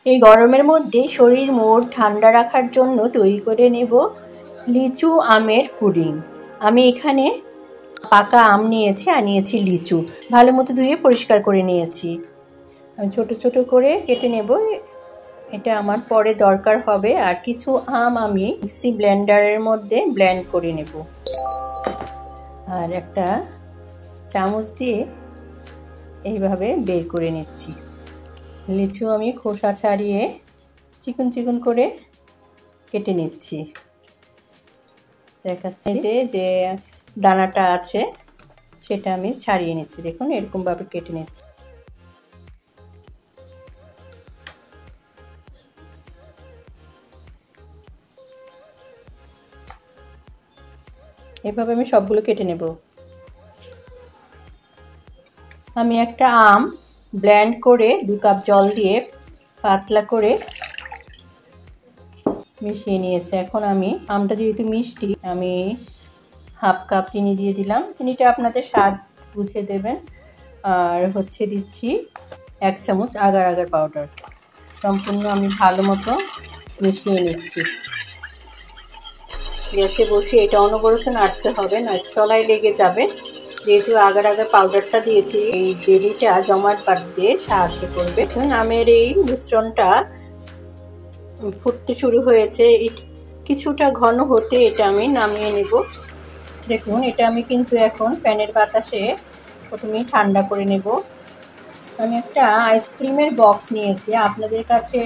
এই গরমের মধ্যে শরীর মন ঠান্ডা রাখার জন্য তৈরি করে নেব লিচু আমের পুডিং। আমি এখানে পাকা আম নিয়েছি আর নিয়েছি লিচু, ভালো মতো ধুয়ে পরিষ্কার করে নিয়েছি। আমি ছোট ছোট করে কেটে নেব, এটা আমার পরে দরকার হবে। আর কিছু আম আমি মিক্সি ব্লেন্ডারের মধ্যে ব্লেন্ড করে নেব, আর একটা চামচ দিয়ে এইভাবে বের করে নিচ্ছি। লিচু আমি খোসা ছাড়িয়ে চিকন চিকন করে কেটে নিচ্ছি। দেখাচ্ছি যে দানাটা আছে সেটা আমি ছাড়িয়ে নিচ্ছি। দেখুন এরকমভাবে কেটে নিচ্ছি। এভাবে আমি সবগুলো কেটে নেব। আমি একটা আম ব্লেন্ড করে 2 কাপ জল দিয়ে পাতলা করে মিশিয়ে নিয়েছি। এখন আমি আমটা যেহেতু মিষ্টি, আমি হাফ কাপ চিনি দিয়ে দিলাম। চিনিটা আপনাদের স্বাদ বুঝে দেবেন। আর দিচ্ছি 1 চামচ আগার আগার পাউডার। সম্পূর্ণ আমি ভালো মতো মিশিয়ে নিচ্ছি। গ্যাসে বসিয়ে এটা অনবরত নাড়তে হবে, না তলায় লেগে যাবে। যেহেতু আগার আগার পাউডারটা দিয়েছি, এই জেলিটা জমাট বাঁধতে সাহায্য করবে। আমের এই মিশ্রণটা ফুটতে শুরু হয়েছে, কিছুটা ঘন হতে এটা আমি নামিয়ে নেব। দেখুন এটা আমি কিন্তু এখন ফ্যানের বাতাসে প্রথমেই ঠান্ডা করে নেব। আমি একটা আইসক্রিমের বক্স নিয়েছি। আপনাদের কাছে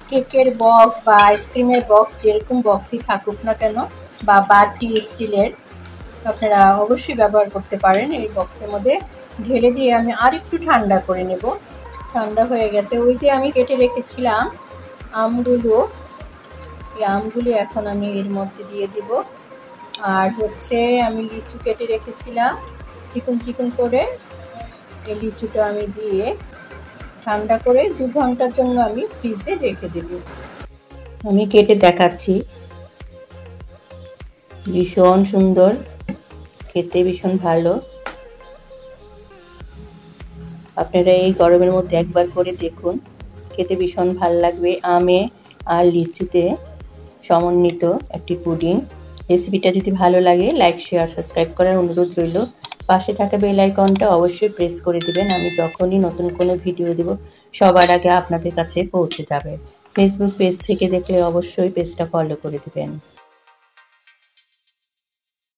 কেকের বক্স বা আইসক্রিমের বক্স যেরকম বক্সই থাকুক না কেন, বা বাটি স্টিলের, আপনারা অবশ্যই ব্যবহার করতে পারেন। এই বক্সের মধ্যে ঢেলে দিয়ে আমি আরেকটু ঠান্ডা করে নেব। ঠান্ডা হয়ে গেছে। ওই যে আমি কেটে রেখেছিলাম আমগুলো, এই আমগুলো এখন আমি এর মধ্যে দিয়ে দিব। আর আমি লিচু কেটে রেখেছিলাম চিকন চিকন করে, এই লিচুটা আমি দিয়ে ঠান্ডা করে 2 ঘন্টার জন্য আমি ফ্রিজে রেখে দেব। আমি কেটে দেখাচ্ছি। ভীষণ সুন্দর, খেতে ভীষণ ভালো। আপনারা এই গরমের মধ্যে একবার করে দেখুন, খেতে ভীষণ ভালো লাগবে। আমে আর লিচুতে সমন্বিত একটি পুডিং। রেসিপিটা যদি ভালো লাগে লাইক শেয়ার সাবস্ক্রাইব করার অনুরোধ রইল। পাশে থাকা বেল আইকনটা অবশ্যই প্রেস করে দিবেন। আমি যখনই নতুন কোনো ভিডিও দেব সবার আগে আপনাদের কাছে পৌঁছে যাবে। ফেসবুক পেজ থেকে দেখলে অবশ্যই পেজটা ফলো করে দিবেন।